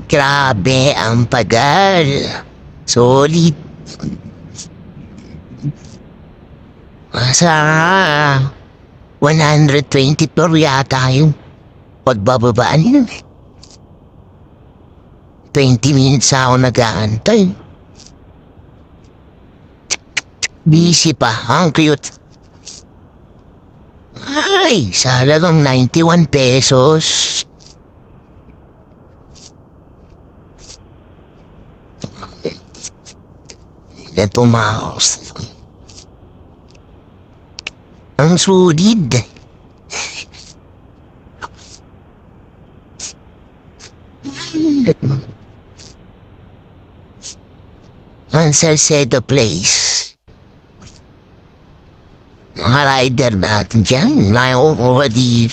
Grabe ang tagal. Solid. Sa 120 floor yata yung pagbababaan yun. 20 minutes ako nag-aantay. Busy pa, ang cute. Ay, sa lang 91 pesos. Ito mouse. Ang solid. Ang Salcedo Place. Mga rider natin dyan. Already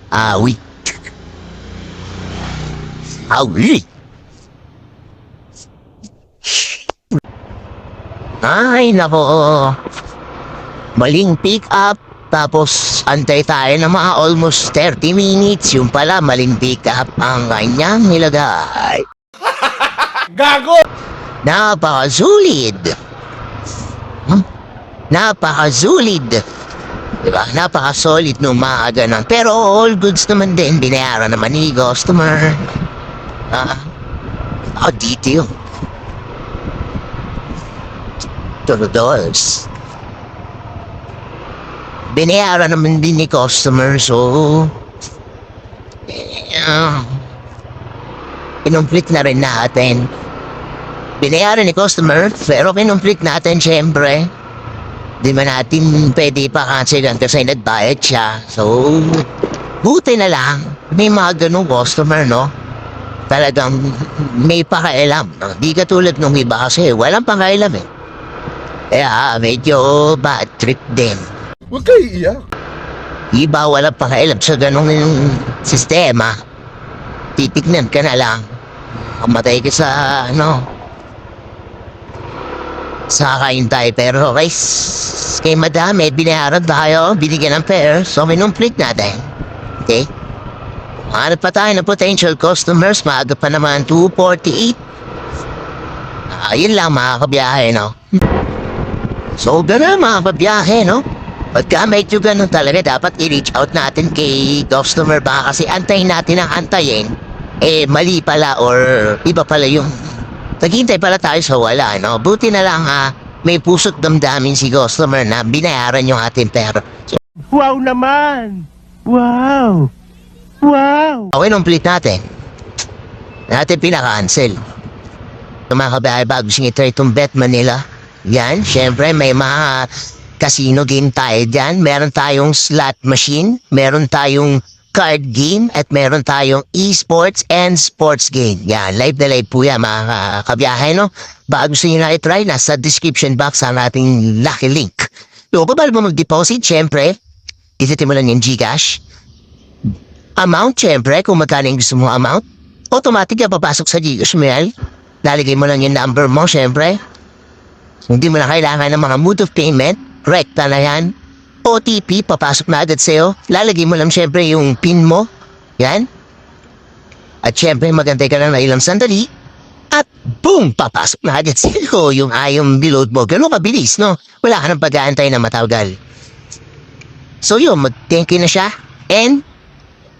awit. Awit. Ay, nako. Maling pick up. Tapos, antay tayo na mga almost 30 minutes. Yung pala, maling pick up ang kanyang nilagay. Gago! Napakasulid. Napakasulid. Diba? Napakasolid nung mga ganun. Pero all goods naman din. Binayaran naman ni customer. Dito yun. $2. Binayaran naman din ni customer, so kinumplit na rin natin. Binayaran ni customer, pero kinumplit natin syempre. Di ba natin pwede pa cancelan kasi nagbayad siya. So, buti na lang. May mga ganung customer, no? Talagang may pakailam. No? Di katulad nung iba kasi walang pakailam eh. Kaya medyo bad trip din. Huwag kayo iiyak. Iba walang pakailam sa ganong sistema. Titignan ka na lang. Kamatay ka sa sa kaintay. Pero guys, kay madami, binayaran tayo, binigyan ng fare, so minumplit natin. Okay? Hanap pa tayo ng potential customers, maaga pa naman, 2:48. Yun lang mga kabiyahe, no? So, gano'n mga kabiyahe, no? Pagka medyo ganun talaga, dapat i-reach out natin kay customer ba kasi antayin natin ang antayin, mali pala or iba pala yung naghintay pala tayo sa wala, no? Buti na lang may puso't damdamin si customer na binayaran yung ating pera. So, wow naman! Wow! Wow! okay, complete natin. Natin pinaka-cancel. Mga kabahay, bago singitry itong Bet Manila. Yan, syempre may mga casino game tayo dyan. Meron tayong slot machine, meron tayong card game, at meron tayong esports and sports game. Yan, live na live po yan mga kabiyahe, no? Bago gusto nyo na i-try, nasa description box ang ating lucky link. So, kung bago mo mag-deposit, syempre, isitin mo lang yung GCash. Amount, syempre, kung magkano yung gusto mo amount, automatic yan papasok sa GCash mo yan. Lalagay mo lang yung number mo, syempre. Hindi mo na kailangan ng mga mode of payment, rekta na yan. OTP, papasok na agad sa'yo. Lalagay mo lang syempre yung PIN mo. Yan. At syempre, magantay ka lang na ilang sandali. At boom! Papasok na agad sa'yo yung biload mo. Ganun kabilis, no? Wala ka nang pag-aantay na matagal. So yun, mag-thank you na siya. And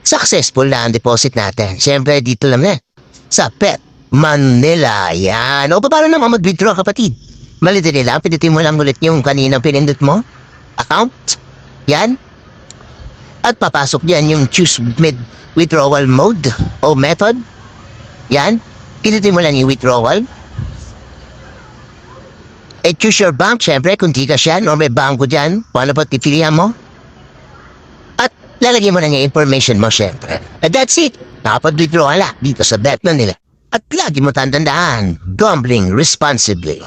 successful na ang deposit natin. Syempre, dito lang na. Sa Bet Manila. Yan. O, paano naman mag-withdraw, kapatid? Malito nila, pinutin mo lang ulit yung kaninang pinindot mo. Account. Yan. At papasok yan yung choose withdrawal mode o method. Yan. Pinutin mo lang yung withdrawal. Choose your bank, syempre, kung di ka siya, o may bangko dyan, kung ano pa pipilihan mo. At lalagyan mo na yung information mo, syempre. And that's it. Nakapag-withdraw ala dito sa Bet Manila. At lagi mo tandaan, gambling responsibly.